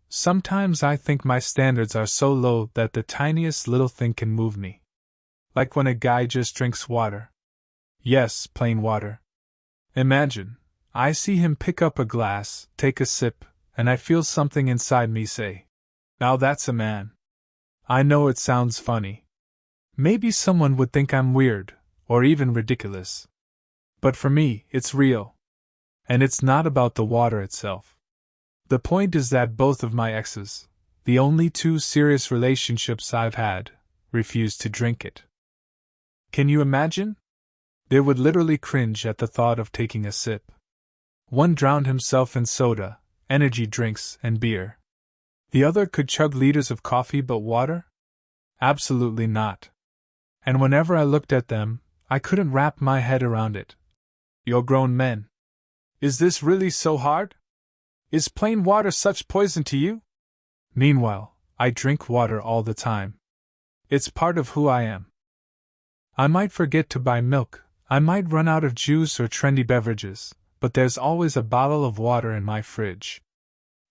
Sometimes I think my standards are so low that the tiniest little thing can move me. Like when a guy just drinks water. Yes, plain water. Imagine, I see him pick up a glass, take a sip, and I feel something inside me say, "Now that's a man." I know it sounds funny. Maybe someone would think I'm weird, or even ridiculous. But for me, it's real. And it's not about the water itself. The point is that both of my exes, the only two serious relationships I've had, refused to drink it. Can you imagine? They would literally cringe at the thought of taking a sip. One drowned himself in soda, energy drinks, and beer. The other could chug liters of coffee, but water? Absolutely not. And whenever I looked at them, I couldn't wrap my head around it. You're grown men. Is this really so hard? Is plain water such poison to you? Meanwhile, I drink water all the time. It's part of who I am. I might forget to buy milk, I might run out of juice or trendy beverages, but there's always a bottle of water in my fridge.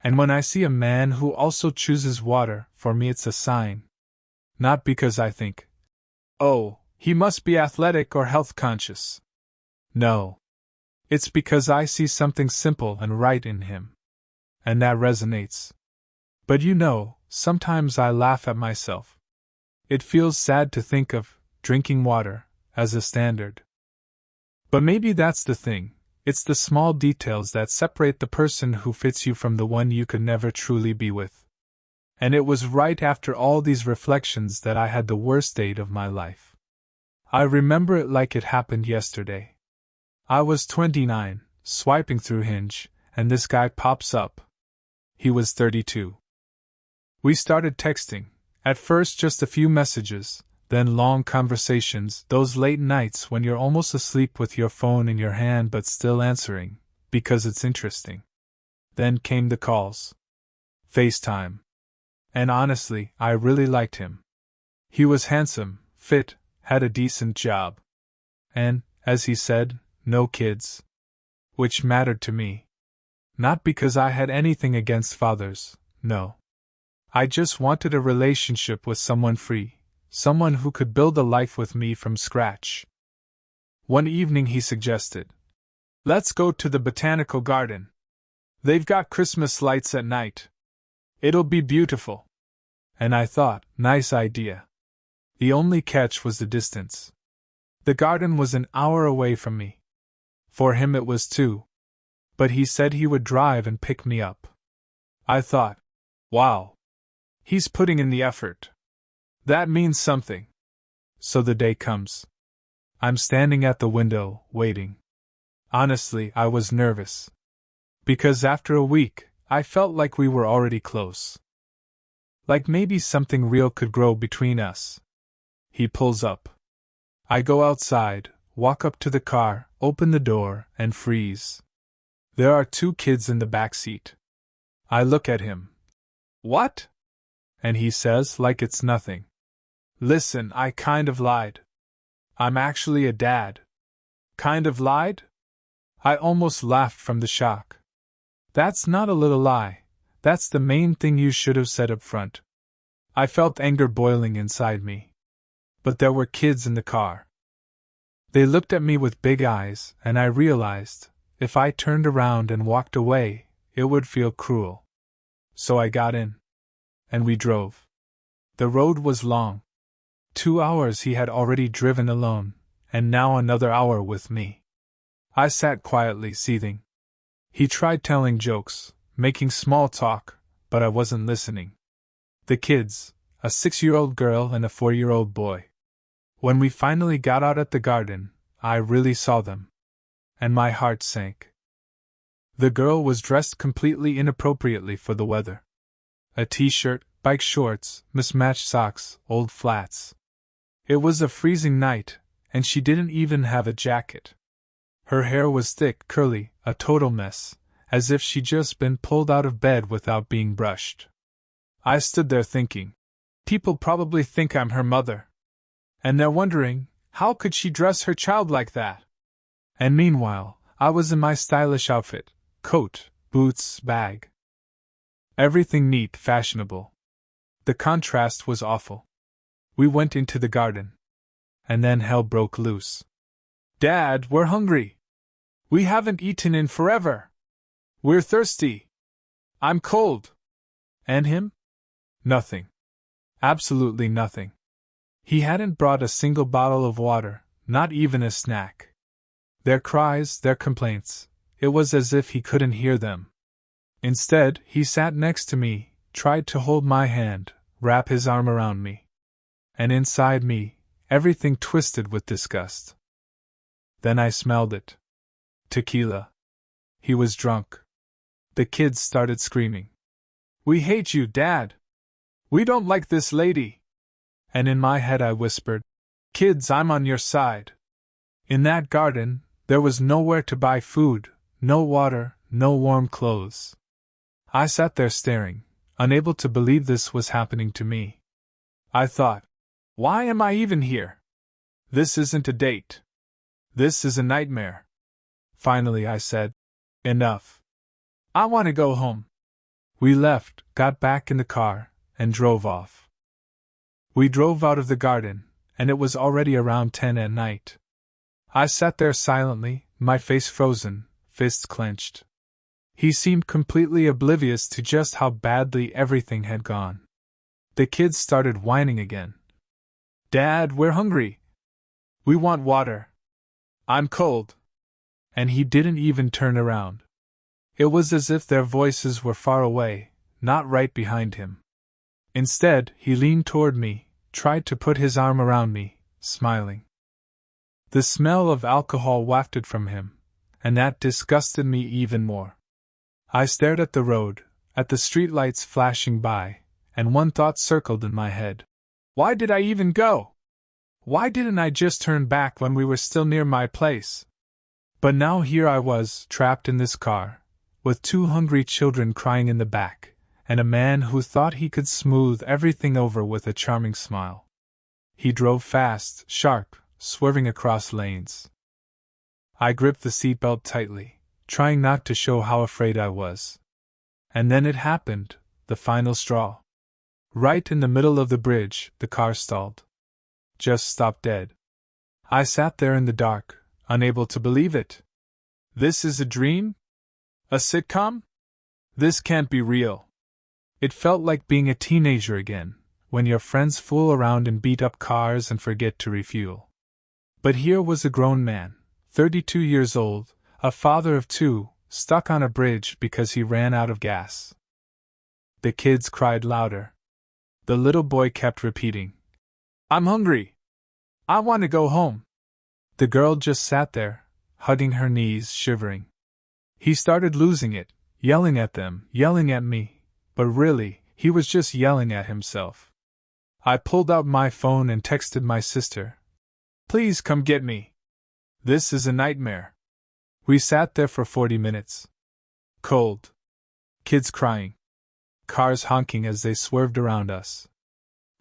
And when I see a man who also chooses water, for me it's a sign. Not because I think, "Oh, he must be athletic or health conscious." No. It's because I see something simple and right in him. And that resonates. But sometimes I laugh at myself. It feels sad to think of drinking water as a standard. But maybe that's the thing, it's the small details that separate the person who fits you from the one you could never truly be with. And it was right after all these reflections that I had the worst date of my life. I remember it like it happened yesterday. I was 29, swiping through Hinge, and this guy pops up. He was 32. We started texting, at first just a few messages, then long conversations, those late nights when you're almost asleep with your phone in your hand but still answering, because it's interesting. Then came the calls. FaceTime. And honestly, I really liked him. He was handsome, fit, had a decent job. And, as he said, no kids. Which mattered to me. Not because I had anything against fathers, no. I just wanted a relationship with someone free, someone who could build a life with me from scratch. One evening he suggested, "Let's go to the botanical garden. They've got Christmas lights at night. It'll be beautiful." And I thought, nice idea. The only catch was the distance. The garden was an hour away from me. For him it was 2. But he said he would drive and pick me up. I thought, wow. He's putting in the effort. That means something. So the day comes. I'm standing at the window, waiting. Honestly, I was nervous. Because after a week, I felt like we were already close. Like maybe something real could grow between us. He pulls up. I go outside, walk up to the car, open the door, and freeze. There are 2 kids in the back seat. I look at him. "What?" And he says like it's nothing. "Listen, I kind of lied. I'm actually a dad." Kind of lied? I almost laughed from the shock. That's not a little lie, that's the main thing you should have said up front. I felt anger boiling inside me. But there were kids in the car. They looked at me with big eyes, and I realized, if I turned around and walked away, it would feel cruel. So I got in. And we drove. The road was long. 2 hours he had already driven alone, and now another hour with me. I sat quietly seething. He tried telling jokes, making small talk, but I wasn't listening. The kids, a 6-year-old girl and a 4-year-old boy. When we finally got out at the garden, I really saw them. And my heart sank. The girl was dressed completely inappropriately for the weather. A t-shirt, bike shorts, mismatched socks, old flats. It was a freezing night, and she didn't even have a jacket. Her hair was thick, curly, a total mess, as if she'd just been pulled out of bed without being brushed. I stood there thinking, people probably think I'm her mother. And they're wondering, how could she dress her child like that? And meanwhile, I was in my stylish outfit, coat, boots, bag. Everything neat, fashionable. The contrast was awful. We went into the garden. And then hell broke loose. Dad, we're hungry. We haven't eaten in forever. We're thirsty. I'm cold. And him? Nothing. Absolutely nothing. He hadn't brought a single bottle of water, not even a snack. Their cries, their complaints, it was as if he couldn't hear them. Instead, he sat next to me, tried to hold my hand, wrap his arm around me. And inside me, everything twisted with disgust. Then I smelled it. Tequila. He was drunk. The kids started screaming. We hate you, Dad! We don't like this lady! And in my head I whispered, Kids, I'm on your side. In that garden, there was nowhere to buy food, no water, no warm clothes. I sat there staring, unable to believe this was happening to me. I thought, why am I even here? This isn't a date. This is a nightmare. Finally I said, enough. I want to go home. We left, got back in the car, and drove off. We drove out of the garden, and it was already around 10 at night. I sat there silently, my face frozen, fists clenched. He seemed completely oblivious to just how badly everything had gone. The kids started whining again. Dad, we're hungry. We want water. I'm cold. And he didn't even turn around. It was as if their voices were far away, not right behind him. Instead, he leaned toward me, tried to put his arm around me, smiling. The smell of alcohol wafted from him, and that disgusted me even more. I stared at the road, at the streetlights flashing by, and one thought circled in my head. Why did I even go? Why didn't I just turn back when we were still near my place? But now here I was, trapped in this car, with 2 hungry children crying in the back, and a man who thought he could smooth everything over with a charming smile. He drove fast, sharp, swerving across lanes. I gripped the seatbelt tightly, trying not to show how afraid I was. And then it happened, the final straw. Right in the middle of the bridge, the car stalled. Just stopped dead. I sat there in the dark, unable to believe it. This is a dream? A sitcom? This can't be real. It felt like being a teenager again, when your friends fool around in beat-up cars and forget to refuel. But here was a grown man, 32 years old, a father of 2, stuck on a bridge because he ran out of gas. The kids cried louder. The little boy kept repeating, I'm hungry. I want to go home. The girl just sat there, hugging her knees, shivering. He started losing it, yelling at them, yelling at me, but really, he was just yelling at himself. I pulled out my phone and texted my sister. Please come get me. This is a nightmare. We sat there for 40 minutes. Cold. Kids crying. Cars honking as they swerved around us.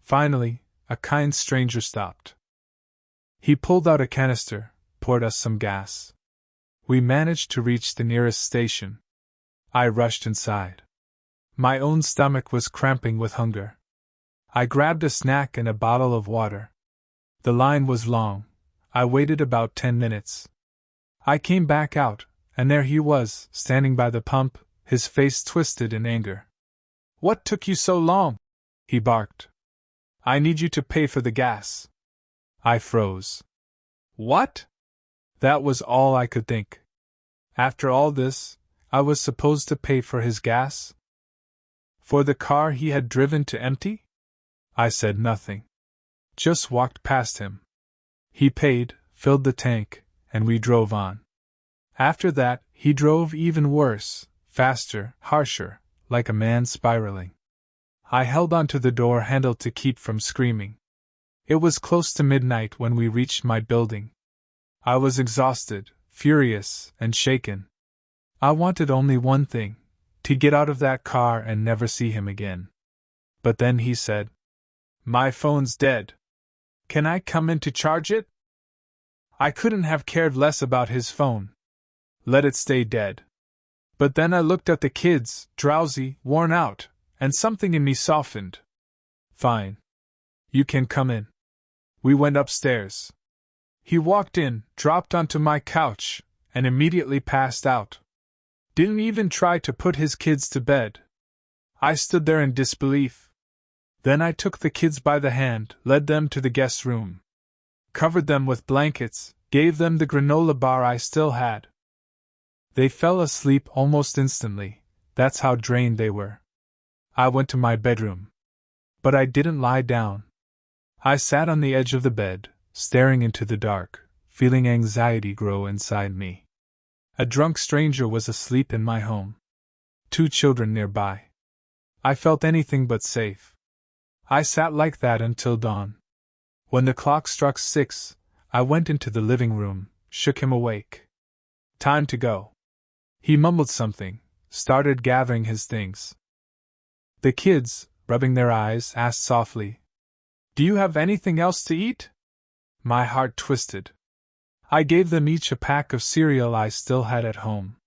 Finally, a kind stranger stopped. He pulled out a canister, poured us some gas. We managed to reach the nearest station. I rushed inside. My own stomach was cramping with hunger. I grabbed a snack and a bottle of water. The line was long. I waited about 10 minutes. I came back out, and there he was, standing by the pump, his face twisted in anger. What took you so long? He barked. I need you to pay for the gas. I froze. What? That was all I could think. After all this, I was supposed to pay for his gas? For the car he had driven to empty? I said nothing. Just walked past him. He paid, filled the tank, and we drove on. After that, he drove even worse, faster, harsher, like a man spiraling. I held onto the door handle to keep from screaming. It was close to midnight when we reached my building. I was exhausted, furious, and shaken. I wanted only one thing, to get out of that car and never see him again. But then he said, My phone's dead. Can I come in to charge it? I couldn't have cared less about his phone. Let it stay dead. But then I looked at the kids, drowsy, worn out, and something in me softened. Fine. You can come in. We went upstairs. He walked in, dropped onto my couch, and immediately passed out. Didn't even try to put his kids to bed. I stood there in disbelief. Then I took the kids by the hand, led them to the guest room. Covered them with blankets, gave them the granola bar I still had. They fell asleep almost instantly, that's how drained they were. I went to my bedroom. But I didn't lie down. I sat on the edge of the bed, staring into the dark, feeling anxiety grow inside me. A drunk stranger was asleep in my home. 2 children nearby. I felt anything but safe. I sat like that until dawn. When the clock struck 6, I went into the living room, shook him awake. Time to go. He mumbled something, started gathering his things. The kids, rubbing their eyes, asked softly, "Do you have anything else to eat?" My heart twisted. I gave them each a pack of cereal I still had at home.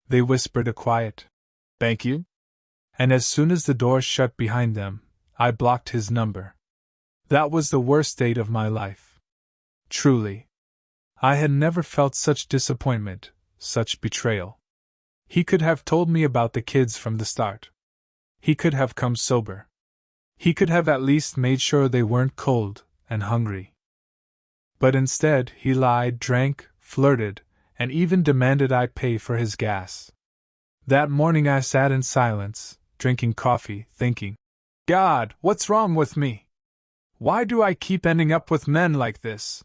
They whispered a quiet, "Thank you." And as soon as the door shut behind them, I blocked his number. That was the worst date of my life. Truly. I had never felt such disappointment, such betrayal. He could have told me about the kids from the start. He could have come sober. He could have at least made sure they weren't cold and hungry. But instead, he lied, drank, flirted, and even demanded I pay for his gas. That morning I sat in silence, drinking coffee, thinking, God, what's wrong with me? Why do I keep ending up with men like this?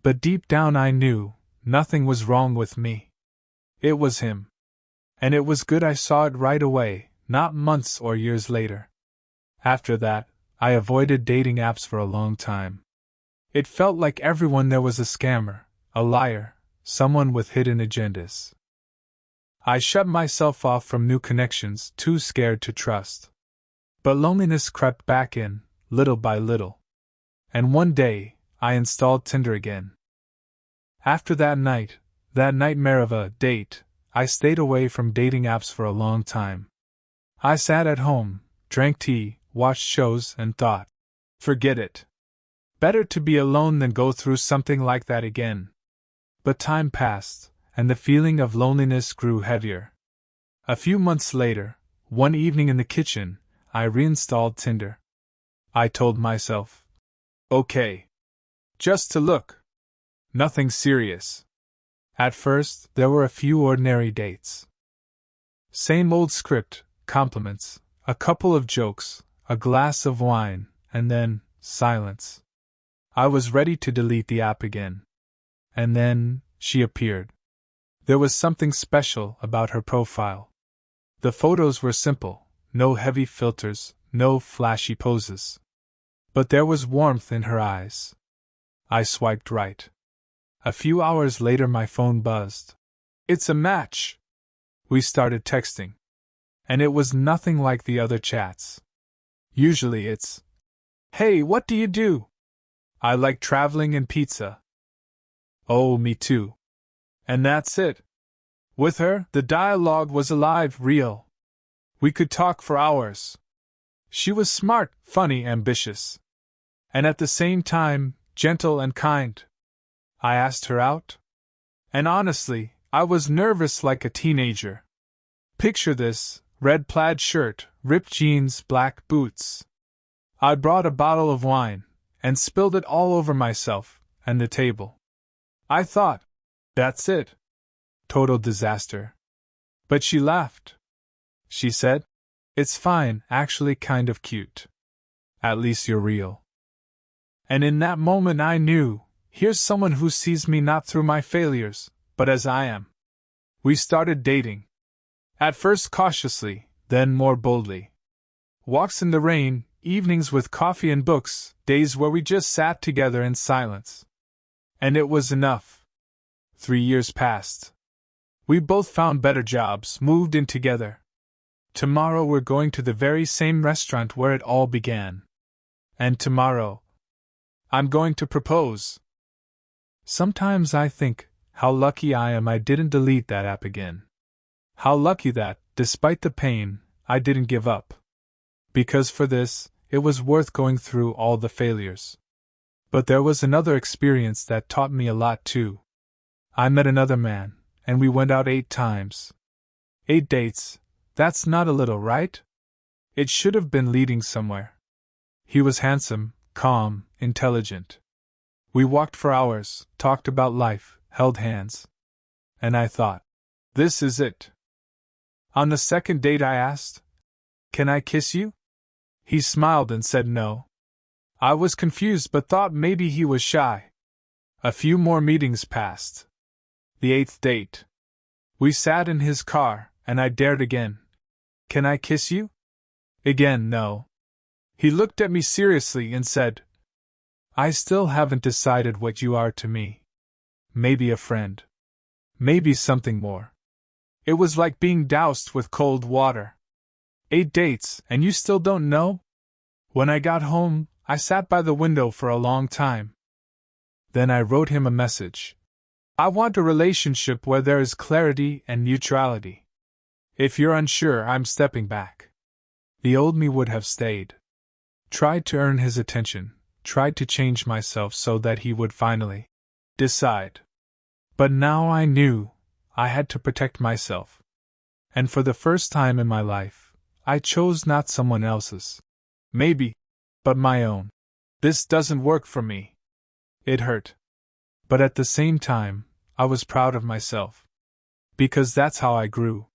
But deep down I knew, nothing was wrong with me. It was him. And it was good I saw it right away, not months or years later. After that, I avoided dating apps for a long time. It felt like everyone there was a scammer, a liar, someone with hidden agendas. I shut myself off from new connections, too scared to trust. But loneliness crept back in, little by little. And one day, I installed Tinder again. After that night, that nightmare of a date, I stayed away from dating apps for a long time. I sat at home, drank tea, watched shows, and thought, forget it. Better to be alone than go through something like that again. But time passed, and the feeling of loneliness grew heavier. A few months later, one evening in the kitchen, I reinstalled Tinder. I told myself, okay. Just to look. Nothing serious. At first, there were a few ordinary dates. Same old script, compliments, a couple of jokes, a glass of wine, and then, silence. I was ready to delete the app again. And then, she appeared. There was something special about her profile. The photos were simple, no heavy filters, no flashy poses. But there was warmth in her eyes. I swiped right. A few hours later my phone buzzed. It's a match! We started texting. And it was nothing like the other chats. Usually it's, hey, what do you do? I like traveling and pizza. Oh, me too. And that's it. With her, the dialogue was alive, real. We could talk for hours. She was smart, funny, ambitious. And at the same time, gentle and kind. I asked her out. And honestly, I was nervous like a teenager. Picture this, red plaid shirt, ripped jeans, black boots. I brought a bottle of wine, and spilled it all over myself, and the table. I thought, that's it. Total disaster. But she laughed. She said, it's fine, actually kind of cute. At least you're real. And in that moment I knew, here's someone who sees me not through my failures, but as I am. We started dating. At first cautiously, then more boldly. Walks in the rain, evenings with coffee and books, days where we just sat together in silence. And it was enough. 3 years passed. We both found better jobs, moved in together. Tomorrow we're going to the very same restaurant where it all began. And tomorrow, I'm going to propose. Sometimes I think, how lucky I am I didn't delete that app again. How lucky that, despite the pain, I didn't give up. Because for this, it was worth going through all the failures. But there was another experience that taught me a lot too. I met another man, and we went out 8 times. 8 dates, that's not a little, right? It should have been leading somewhere. He was handsome, calm, intelligent. We walked for hours, talked about life, held hands. And I thought, this is it. On the second date I asked, "Can I kiss you?" He smiled and said no. I was confused but thought maybe he was shy. A few more meetings passed. The 8th date. We sat in his car, and I dared again. "Can I kiss you?" Again no. He looked at me seriously and said, "I still haven't decided what you are to me. Maybe a friend. Maybe something more." It was like being doused with cold water. 8 dates, and you still don't know? When I got home, I sat by the window for a long time. Then I wrote him a message. I want a relationship where there is clarity and neutrality. If you're unsure, I'm stepping back. The old me would have stayed. Tried to earn his attention, tried to change myself so that he would finally decide. But now I knew I had to protect myself. And for the first time in my life, I chose not someone else's. Maybe, but my own. This doesn't work for me. It hurt. But at the same time, I was proud of myself. Because that's how I grew.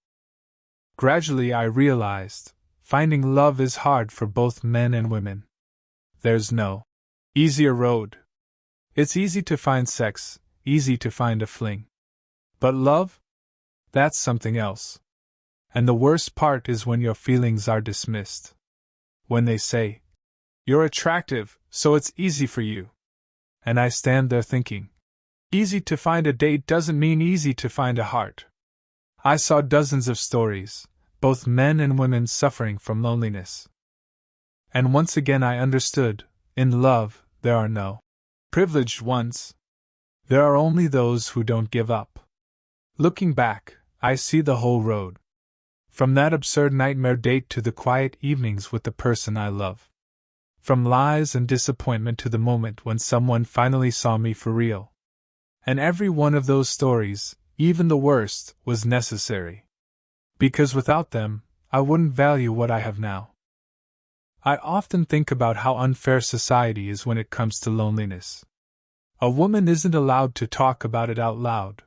Gradually I realized, finding love is hard for both men and women. There's no easier road. It's easy to find sex, easy to find a fling. But love? That's something else. And the worst part is when your feelings are dismissed. When they say, "You're attractive, so it's easy for you." And I stand there thinking, easy to find a date doesn't mean easy to find a heart. I saw dozens of stories, both men and women suffering from loneliness. And once again I understood, in love, there are no privileged ones. There are only those who don't give up. Looking back, I see the whole road. From that absurd nightmare date to the quiet evenings with the person I love. From lies and disappointment to the moment when someone finally saw me for real. And every one of those stories, even the worst, was necessary. Because without them, I wouldn't value what I have now. I often think about how unfair society is when it comes to loneliness. A woman isn't allowed to talk about it out loud.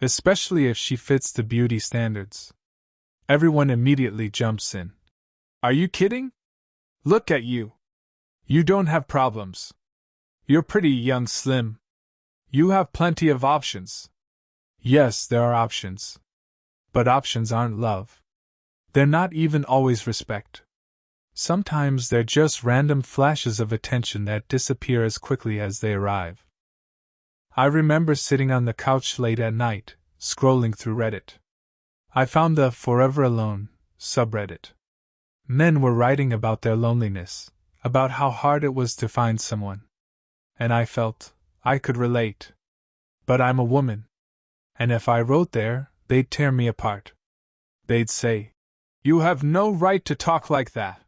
Especially if she fits the beauty standards. Everyone immediately jumps in. Are you kidding? Look at you. You don't have problems. You're pretty, young, slim. You have plenty of options. Yes, there are options. But options aren't love. They're not even always respect. Sometimes they're just random flashes of attention that disappear as quickly as they arrive. I remember sitting on the couch late at night, scrolling through Reddit. I found the Forever Alone subreddit. Men were writing about their loneliness, about how hard it was to find someone. And I felt I could relate. But I'm a woman. And if I wrote there, they'd tear me apart. They'd say, "You have no right to talk like that.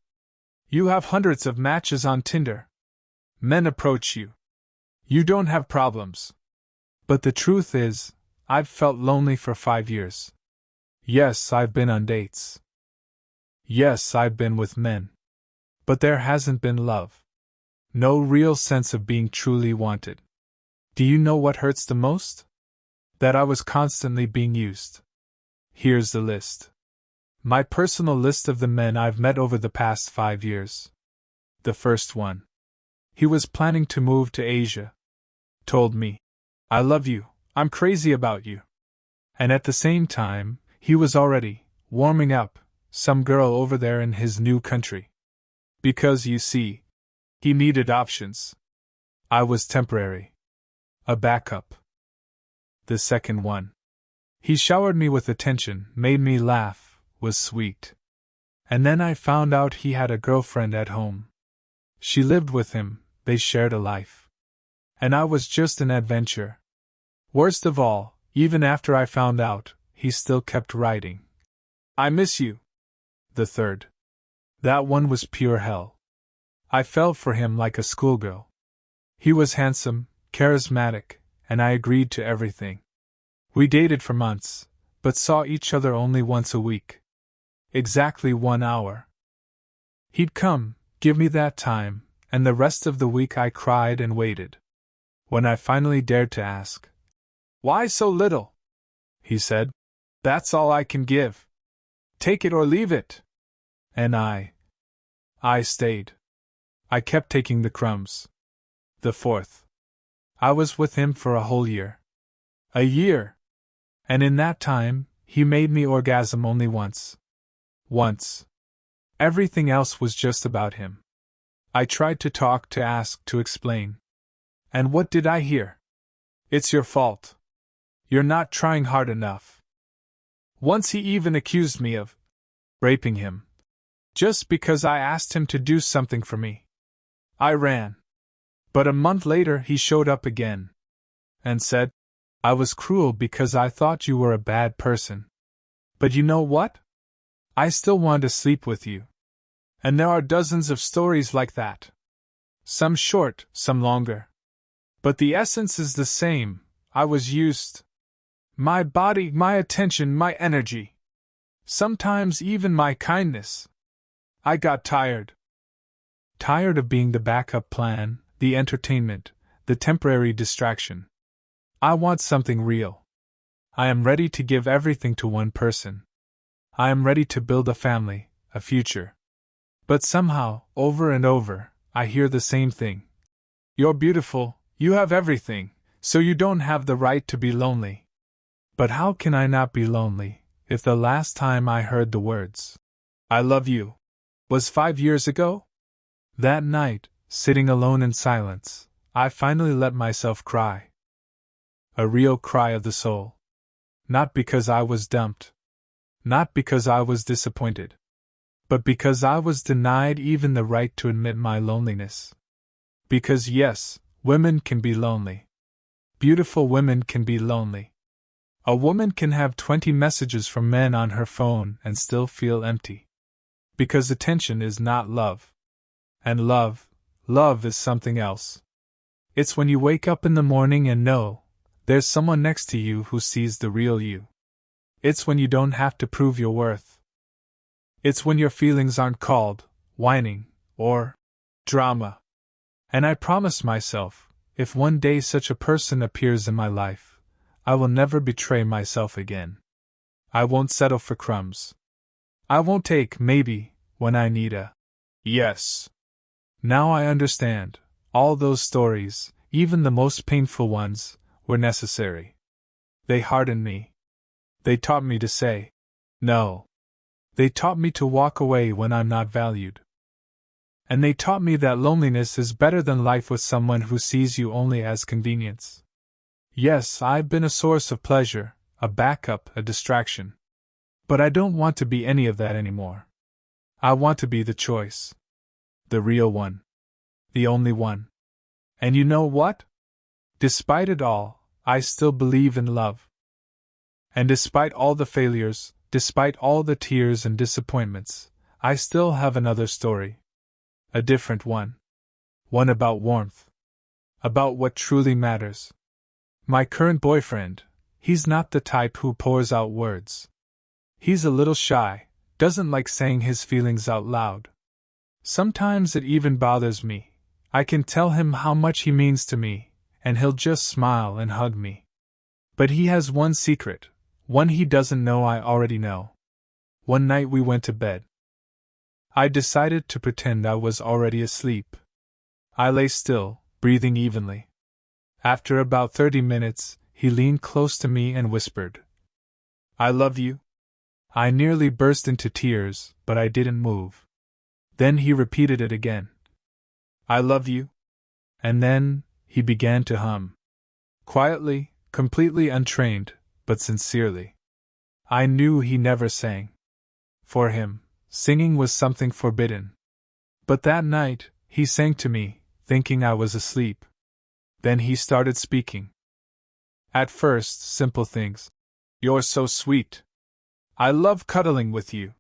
You have hundreds of matches on Tinder. Men approach you. You don't have problems." But the truth is, I've felt lonely for 5 years. Yes, I've been on dates. Yes, I've been with men. But there hasn't been love. No real sense of being truly wanted. Do you know what hurts the most? That I was constantly being used. Here's the list. My personal list of the men I've met over the past 5 years. The first one. He was planning to move to Asia. Told me, "I love you, I'm crazy about you." And at the same time, he was already warming up some girl over there in his new country. Because, you see, he needed options. I was temporary. A backup. The second one. He showered me with attention, made me laugh, was sweet. And then I found out he had a girlfriend at home. She lived with him, they shared a life. And I was just an adventure. Worst of all, even after I found out, he still kept writing, I miss you. The third. That one was pure hell. I fell for him like a schoolgirl. He was handsome, charismatic, and I agreed to everything. We dated for months, but saw each other only once a week. Exactly 1 hour. He'd come, give me that time, and the rest of the week I cried and waited. When I finally dared to ask, "Why so little?" he said, "That's all I can give. Take it or leave it." And I stayed. I kept taking the crumbs. The fourth. I was with him for a whole year. A year! And in that time, he made me orgasm only once. Once. Everything else was just about him. I tried to talk, to ask, to explain. And what did I hear? "It's your fault. You're not trying hard enough." Once he even accused me of raping him, just because I asked him to do something for me. I ran. But a month later he showed up again. And said, "I was cruel because I thought you were a bad person. But you know what? I still want to sleep with you." And there are dozens of stories like that. Some short, some longer. But the essence is the same. I was used. My body, my attention, my energy. Sometimes even my kindness. I got tired. Tired of being the backup plan, the entertainment, the temporary distraction. I want something real. I am ready to give everything to one person. I am ready to build a family, a future. But somehow, over and over, I hear the same thing. "You're beautiful, you have everything, so you don't have the right to be lonely." But how can I not be lonely, if the last time I heard the words, "I love you," was 5 years ago? That night, sitting alone in silence, I finally let myself cry. A real cry of the soul. Not because I was dumped. Not because I was disappointed. But because I was denied even the right to admit my loneliness. Because yes, women can be lonely. Beautiful women can be lonely. A woman can have 20 messages from men on her phone and still feel empty. Because attention is not love. And love is something else. It's when you wake up in the morning and know there's someone next to you who sees the real you. It's when you don't have to prove your worth. It's when your feelings aren't called whining or drama. And I promise myself, if one day such a person appears in my life, I will never betray myself again. I won't settle for crumbs. I won't take maybe when I need a yes. Now I understand, all those stories, even the most painful ones, were necessary. They hardened me. They taught me to say no. They taught me to walk away when I'm not valued. And they taught me that loneliness is better than life with someone who sees you only as convenience. Yes, I've been a source of pleasure, a backup, a distraction. But I don't want to be any of that anymore. I want to be the choice. The real one. The only one. And you know what? Despite it all, I still believe in love. And despite all the failures, despite all the tears and disappointments, I still have another story. A different one. One about warmth. About what truly matters. My current boyfriend, he's not the type who pours out words. He's a little shy, doesn't like saying his feelings out loud. Sometimes it even bothers me. I can tell him how much he means to me, and he'll just smile and hug me. But he has one secret, one he doesn't know I already know. One night we went to bed. I decided to pretend I was already asleep. I lay still, breathing evenly. After about 30 minutes, he leaned close to me and whispered, "I love you." I nearly burst into tears, but I didn't move. Then he repeated it again. "I love you." And then, he began to hum. Quietly, completely untrained, but sincerely. I knew he never sang. For him, singing was something forbidden. But that night, he sang to me, thinking I was asleep. Then he started speaking. At first, simple things. "You're so sweet." I love cuddling with you.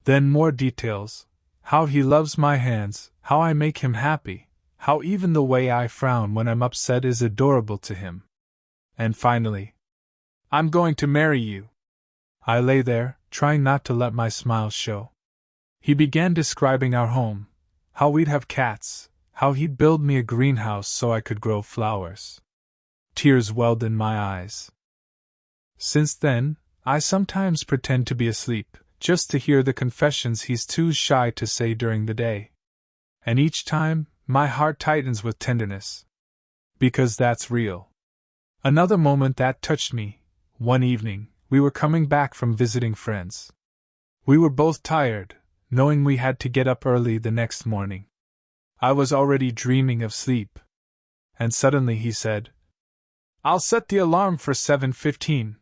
Then more details. How he loves my hands, how I make him happy, how even the way I frown when I'm upset is adorable to him. And finally, I'm going to marry you. I lay there, trying not to let my smile show. He began describing our home, how we'd have cats, how he'd build me a greenhouse so I could grow flowers. Tears welled in my eyes. Since then, I sometimes pretend to be asleep, just to hear the confessions he's too shy to say during the day. And each time, my heart tightens with tenderness. Because that's real. Another moment that touched me, one evening, we were coming back from visiting friends. We were both tired, knowing we had to get up early the next morning. I was already dreaming of sleep. And suddenly he said, "I'll set the alarm for 7:15.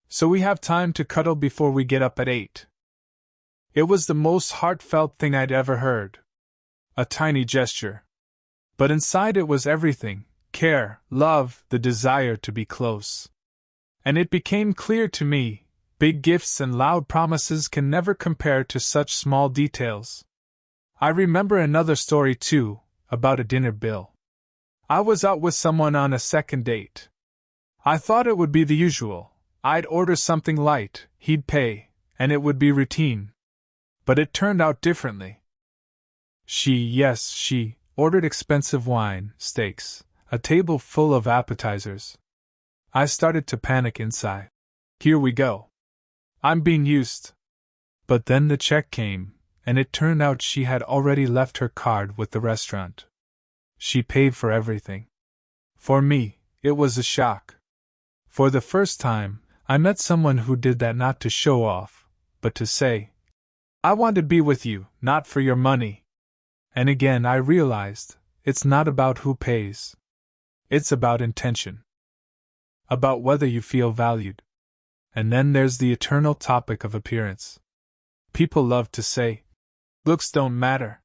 So we have time to cuddle before we get up at 8. It was the most heartfelt thing I'd ever heard. A tiny gesture. But inside it was everything: care, love, the desire to be close. And it became clear to me, big gifts and loud promises can never compare to such small details. I remember another story too, about a dinner bill. I was out with someone on a second date. I thought it would be the usual. I'd order something light, he'd pay, and it would be routine. But it turned out differently. She ordered expensive wine, steaks, a table full of appetizers. I started to panic inside. Here we go. I'm being used. But then the check came, and it turned out she had already left her card with the restaurant. She paid for everything. For me, it was a shock. For the first time, I met someone who did that not to show off, but to say, "I want to be with you, not for your money." And again I realized, it's not about who pays. It's about intention. About whether you feel valued. And then there's the eternal topic of appearance. People love to say, looks don't matter.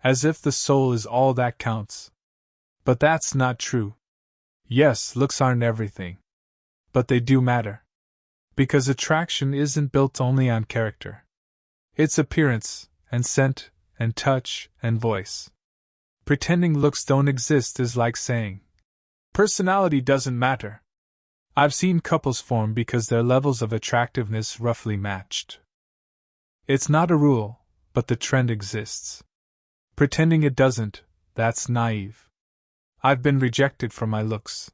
As if the soul is all that counts. But that's not true. Yes, looks aren't everything. But they do matter. Because attraction isn't built only on character. It's appearance, and scent, and touch, and voice. Pretending looks don't exist is like saying, personality doesn't matter. I've seen couples form because their levels of attractiveness roughly matched. It's not a rule, but the trend exists. Pretending it doesn't, that's naive. I've been rejected for my looks.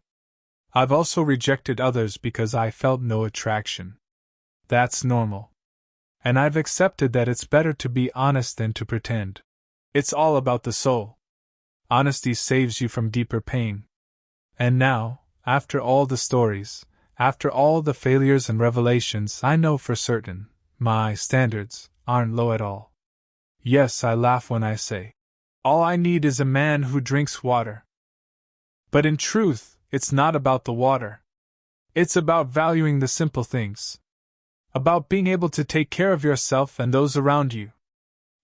I've also rejected others because I felt no attraction. That's normal. And I've accepted that it's better to be honest than to pretend. It's all about the soul. Honesty saves you from deeper pain. And now, after all the stories, after all the failures and revelations, I know for certain, my standards aren't low at all. Yes, I laugh when I say, all I need is a man who drinks water. But in truth, it's not about the water. It's about valuing the simple things. About being able to take care of yourself and those around you.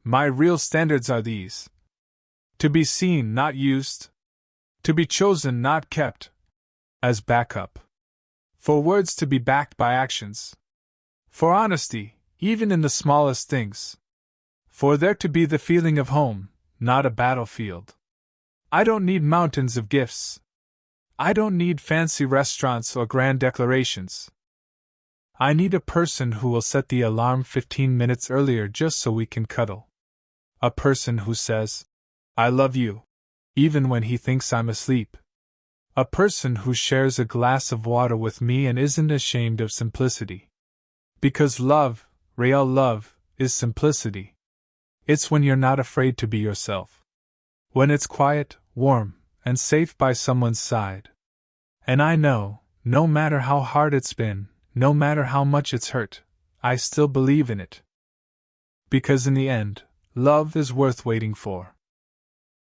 My real standards are these. To be seen, not used. To be chosen, not kept. As backup. For words to be backed by actions. For honesty, even in the smallest things. For there to be the feeling of home, not a battlefield. I don't need mountains of gifts. I don't need fancy restaurants or grand declarations. I need a person who will set the alarm 15 minutes earlier just so we can cuddle. A person who says, I love you, even when he thinks I'm asleep. A person who shares a glass of water with me and isn't ashamed of simplicity. Because love, real love, is simplicity. It's when you're not afraid to be yourself. When it's quiet, warm, and safe by someone's side. And I know, no matter how hard it's been, no matter how much it's hurt, I still believe in it. Because in the end, love is worth waiting for.